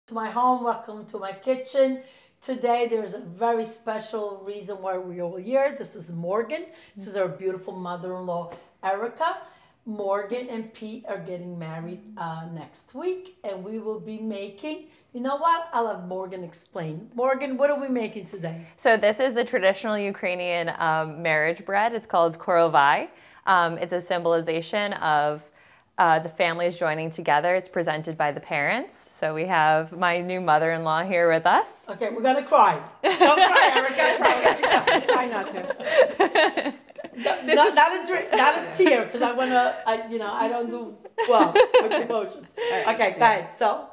To my home, welcome to my kitchen. Today there's a very special reason why we're all here. This is Morgan. This is our beautiful mother-in-law, Erica. Morgan and Pete are getting married next week, and we will be making, you know what? I'll have Morgan explain. Morgan, what are we making today? So this is the traditional Ukrainian marriage bread. It's called Korovai. It's a symbolization of the families joining together. It's presented by the parents. So we have my new mother-in-law here with us. Okay, we're gonna cry. Don't cry, Erica. Try not to. Not a tear, because I don't do well with emotions. Okay, go ahead. So.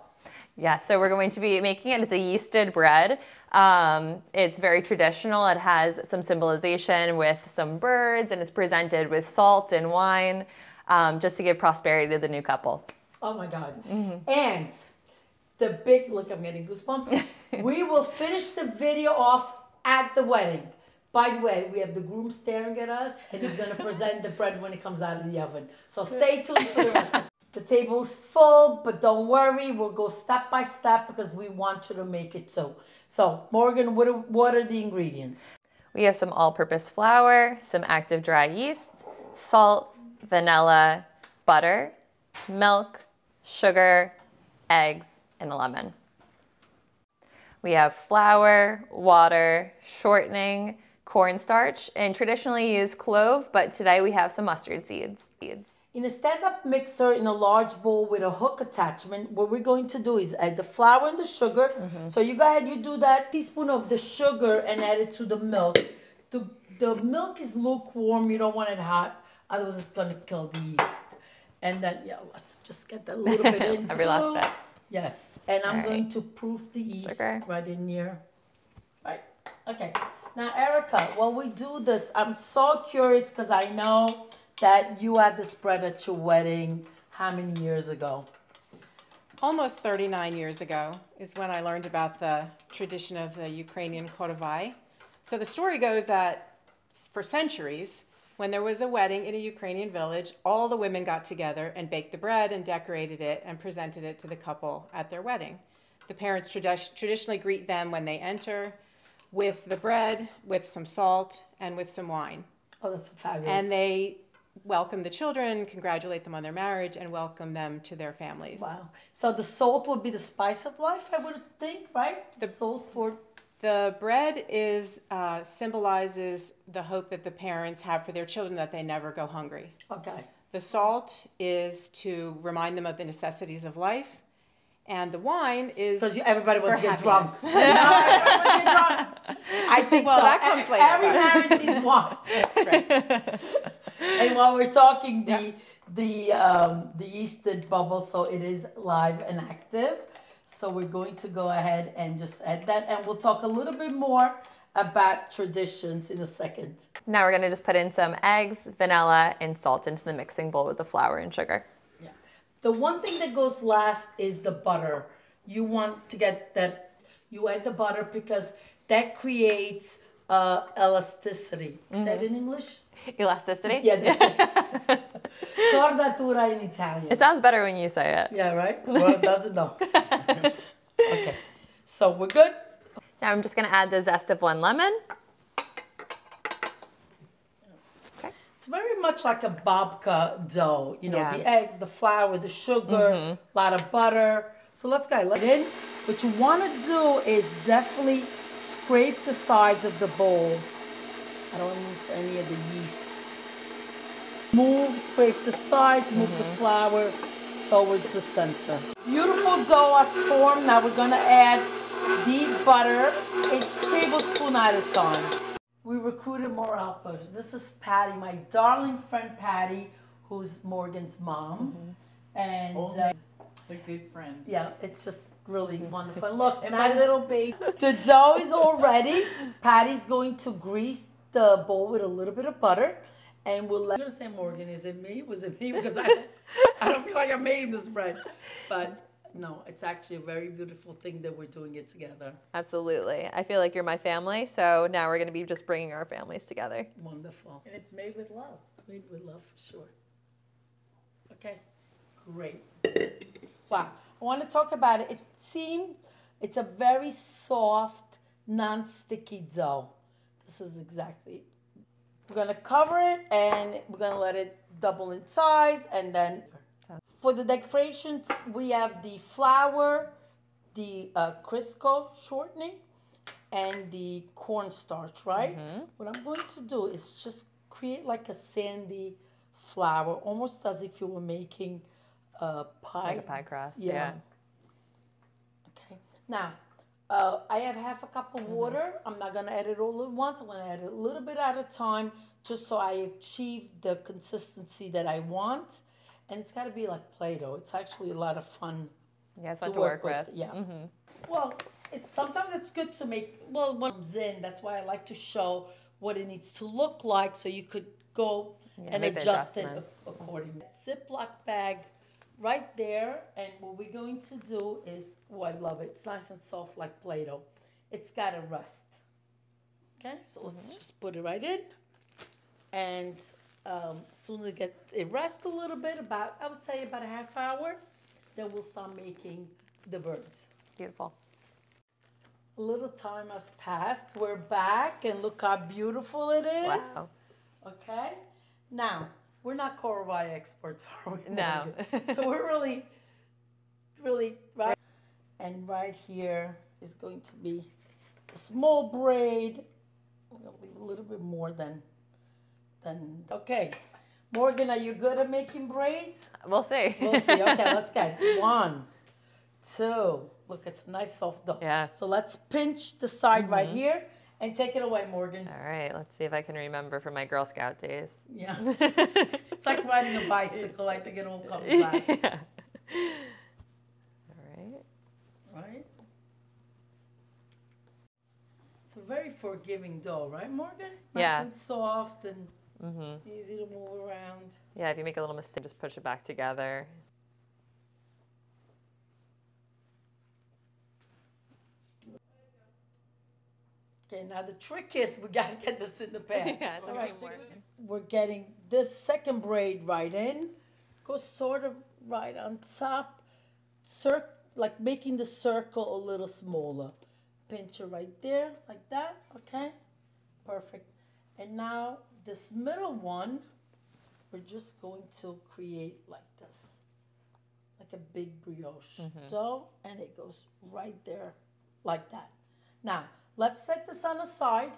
Yeah, so we're going to be making it. It's a yeasted bread. It's very traditional. It has some symbolization with some birds, and it's presented with salt and wine, just to give prosperity to the new couple. Oh my God. Mm-hmm. And the big, look, I'm getting goosebumps. We will finish the video off at the wedding. By the way, we have the groom staring at us, and he's going to present the bread when it comes out of the oven. So stay tuned for the rest of it. The table's full, but don't worry, we'll go step by step because we want you to make it so. So, Morgan, what are the ingredients? We have some all-purpose flour, some active dry yeast, salt, vanilla, butter, milk, sugar, eggs, and a lemon. We have flour, water, shortening, cornstarch, and traditionally use clove, but today we have some mustard seeds. In a stand-up mixer in a large bowl with a hook attachment, what we're going to do is add the flour and the sugar. Mm-hmm. So you go ahead, you do that teaspoon of the sugar and add it to the milk. The milk is lukewarm, you don't want it hot, otherwise it's going to kill the yeast. And then, yeah, let's just get that a little bit in. Every last bit. Yes, and I'm going to proof the yeast sugar right in here. Right, okay. Now, Erica, while we do this, I'm so curious because I know that you had this bread at your wedding how many years ago? Almost 39 years ago is when I learned about the tradition of the Ukrainian Korovai. So the story goes that for centuries, when there was a wedding in a Ukrainian village, all the women got together and baked the bread and decorated it and presented it to the couple at their wedding. The parents traditionally greet them when they enter with the bread, with some salt, and with some wine. Oh, that's fabulous. And they welcome the children, congratulate them on their marriage, and welcome them to their families. Wow. So the salt would be the spice of life, I would think, right? The salt for... The bread symbolizes the hope that the parents have for their children, that they never go hungry. Okay. The salt is to remind them of the necessities of life. And the wine is because everybody wants to get drunk. No, everybody wants to get drunk. I think well, so. That comes later. Every marriage needs wine. Right. And while we're talking, the yeasted bubble, so it is live and active. So we're going to go ahead and just add that, and we'll talk a little bit more about traditions in a second. Now we're going to just put in some eggs, vanilla, and salt into the mixing bowl with the flour and sugar. Yeah. The one thing that goes last is the butter. You want to get that, you add the butter because that creates elasticity. Is that in English? Elasticity? Yeah, that's it. Cordatura in Italian. It sounds better when you say it. Yeah, right? Well, it doesn't know. Okay, so we're good? Now I'm just going to add the zest of 1 lemon. Okay. It's very much like a babka dough. You know, the eggs, the flour, the sugar, a lot of butter. So let's go let it in. What you want to do is definitely scrape the sides of the bowl. I don't want to use any of the yeast. Scrape the sides, move the flour towards the center. Beautiful dough has formed. Now we're going to add the butter, a tablespoon at a time. We recruited more helpers. This is Patty, my darling friend Patty, who's Morgan's mom. And it's like good friends. Yeah, it's just really wonderful. Look, and my little baby. The dough is all ready. Patty's going to grease the bowl with a little bit of butter, and we'll let. I'm gonna say, Morgan, is it me? Was it me? Because I don't feel like I'm making this bread, but no, it's actually a very beautiful thing that we're doing it together. Absolutely. I feel like you're my family, so now we're gonna be just bringing our families together. Wonderful. And it's made with love. It's made with love for sure. Okay, great. Wow. I want to talk about it. It seems it's a very soft, non-sticky dough. This is exactly. We're gonna cover it and we're gonna let it double in size, and then for the decorations we have the flour, the Crisco shortening, and the cornstarch, right? What I'm going to do is just create like a sandy flour, almost as if you were making a pie. Like a pie crust, yeah. Okay. Now, I have half a cup of water. I'm not gonna add it all at once. I'm gonna add it a little bit at a time, just so I achieve the consistency that I want. And it's gotta be like Play-Doh. It's actually a lot of fun. Yeah, it's fun to work with. Yeah. Well, sometimes it's good to make, well, when it comes in, that's why I like to show what it needs to look like so you could go and adjust it accordingly. Ziploc bag right there, and what we're going to do is, oh, I love it. It's nice and soft like Play-Doh. It's got to rest. Okay, so let's just put it right in. And as soon as it rests a little bit, about, I would say about a half hour, then we'll start making the birds. Beautiful. A little time has passed. We're back, and look how beautiful it is. Wow. Okay. Now, we're not Korovai experts, are we? No. So we're really, right. And right here is going to be a small braid. A little bit more than. Okay. Morgan, are you good at making braids? We'll see. We'll see. Okay, let's get 1, 2. Look, it's a nice soft dough. Yeah. So let's pinch the side right here and take it away, Morgan. All right, let's see if I can remember from my Girl Scout days. Yeah. It's like riding a bicycle. I think it all comes back. Yeah. All right. Right? It's a very forgiving dough, right, Morgan? Yeah. Nice and soft and easy to move around. Yeah, if you make a little mistake, just push it back together. Okay, now the trick is we gotta get this in the pan. Yeah, it's All like right, teamwork. we're getting this second braid right in. Go sort of right on top. Like making the circle a little smaller. Pinch it right there, like that, okay? Perfect. And now this middle one, we're just going to create like this. Like a big brioche dough, and it goes right there, like that. Now, let's set this on the side.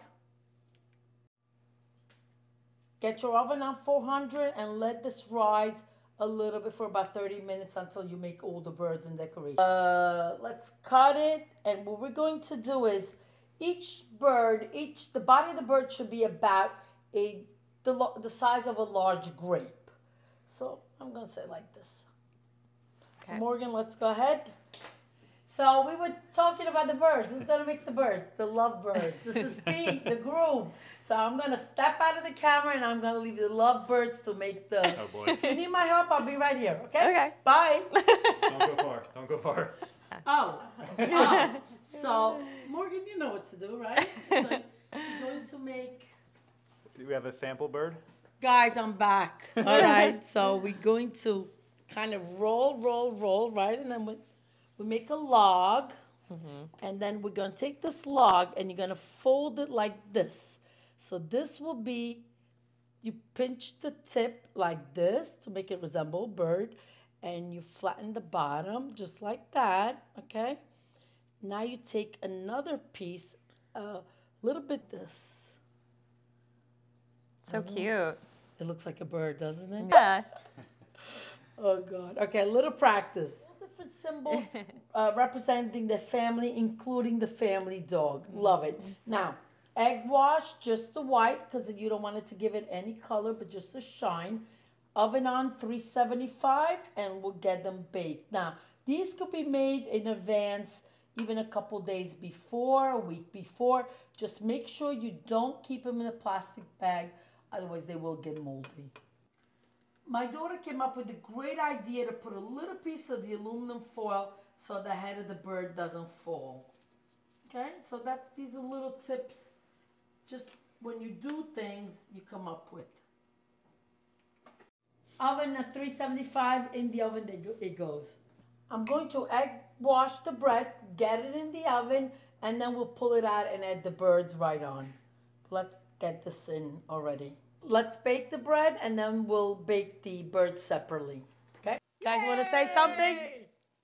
Get your oven on 400 and let this rise a little bit for about 30 minutes until you make all the birds and decoration. Let's cut it, and what we're going to do is each bird, the body of the bird should be about the size of a large grape. So I'm going to say like this. Okay. So Morgan, let's go ahead. So we were talking about the birds. Who's going to make the birds? The lovebirds. This is Pete, the groom. So I'm going to step out of the camera and I'm going to leave the lovebirds to make the... Oh boy. If you need my help, I'll be right here, okay? Okay. Bye. Don't go far. Don't go far. Oh. So, Morgan, you know what to do, right? So you're going to make... Do we have a sample bird? Guys, I'm back. All right. So we're going to kind of roll, right? And then we make a log. And then we're going to take this log and you're going to fold it like this. So this will be, you pinch the tip like this to make it resemble a bird. And you flatten the bottom just like that, okay? Now you take another piece, a little bit this. So cute. It looks like a bird, doesn't it? Yeah. Oh, God. Okay, a little practice. Different symbols representing the family, including the family dog. Love it. Now, egg wash, just the white, because you don't want it to give it any color, but just a shine. Oven on 375, and we'll get them baked. Now, these could be made in advance, even a couple days before, a week before. Just make sure you don't keep them in a plastic bag, otherwise they will get moldy. My daughter came up with a great idea to put a little piece of the aluminum foil so the head of the bird doesn't fall. Okay, so these are little tips, just when you do things, you come up with. Oven at 375, in the oven it goes. I'm going to egg wash the bread, get it in the oven, and then we'll pull it out and add the birds right on. Let's get this in already. Let's bake the bread and then we'll bake the birds separately. Okay? Guys, want to say something?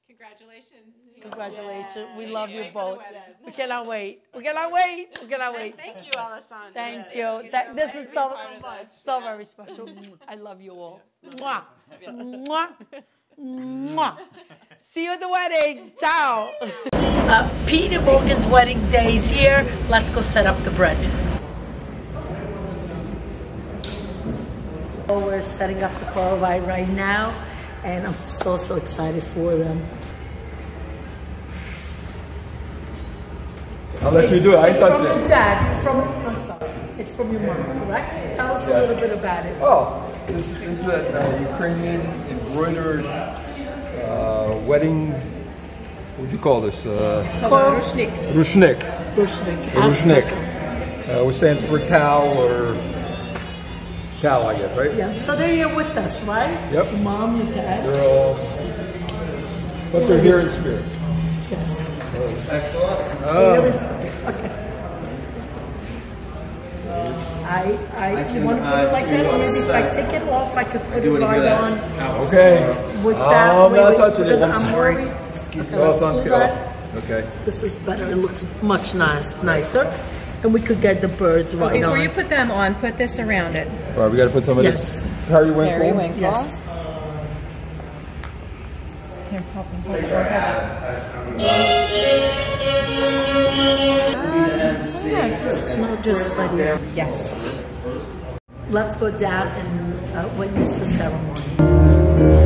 Congratulations. Congratulations. We love you both. We cannot wait. We cannot wait. We cannot wait. Thank you, Alessandra. Thank you. This is so very special. I love you all. Mwah. Mwah. Mwah. See you at the wedding. Ciao. Pete and Morgan's wedding day is here. Let's go set up the bread. We're setting up the Korovai right now, and I'm so excited for them. I'll let you do it. I It's from touch your it. dad. I'm sorry. It's from your mom, correct? Tell us a little bit about it. Oh, this is a Ukrainian embroidered wedding. What would you call this? Rushnik. Rushnik. Rushnik. Rushnik. Which stands for towel or towel, I guess, right? Yeah. So they're here with us, right? Yep. Your mom, your dad. They're all, but they're here in spirit. Yes. Excellent. Here in spirit. Okay. You want to put it like that? Maybe if I take it off, I could put it right on. Okay. With that, I'm not touching it. because I'm I'm sorry. worried. Okay, Oh, let's sounds do good. that. Okay. This is better. It looks much nicer. And we could get the birds right Before on. you put them on, put this around it. All right, we got to put some of Yes. this periwinkle. Periwinkle. Yes. Here, help me. Yeah, just like that. Yes. Let's go down and witness the ceremony.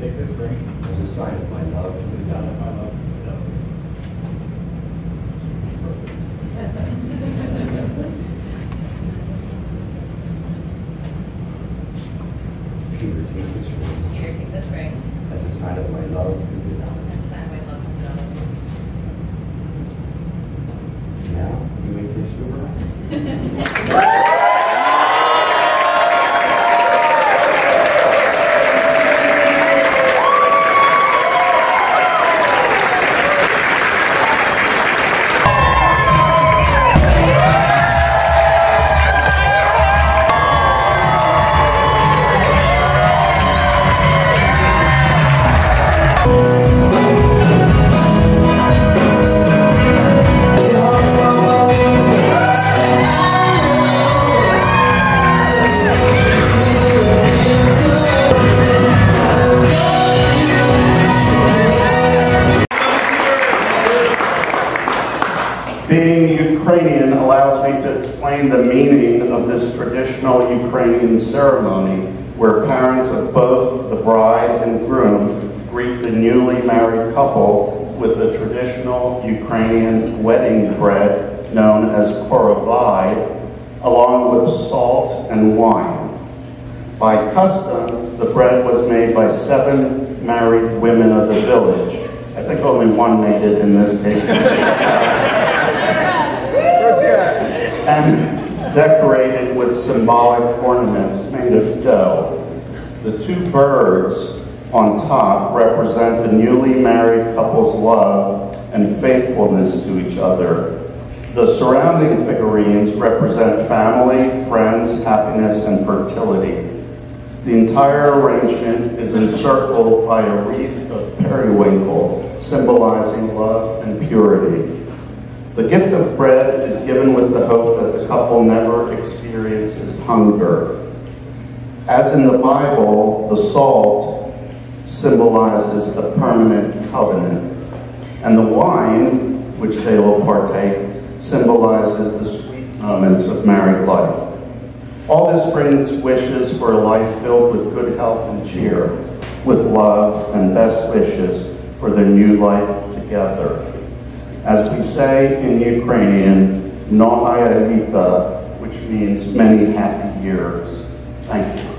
Take this ring as a sign of my love. As a sign of my love. Peter, take this ring as a sign of my love. Now, you may kiss your bride. Being Ukrainian allows me to explain the meaning of this traditional Ukrainian ceremony where parents of both the bride and groom greet the newly married couple with a traditional Ukrainian wedding bread known as korovai, along with salt and wine. By custom, the bread was made by 7 married women of the village. I think only one made it in this case. And decorated with symbolic ornaments made of dough. The 2 birds on top represent the newly married couple's love and faithfulness to each other. The surrounding figurines represent family, friends, happiness, and fertility. The entire arrangement is encircled by a wreath of periwinkle, symbolizing love and purity. The gift of bread is given with the hope that the couple never experiences hunger. As in the Bible, the salt symbolizes a permanent covenant, and the wine, which they will partake, symbolizes the sweet moments of married life. All this brings wishes for a life filled with good health and cheer, with love and best wishes for their new life together. As we say in Ukrainian, Novaya Lita, which means many happy years. Thank you.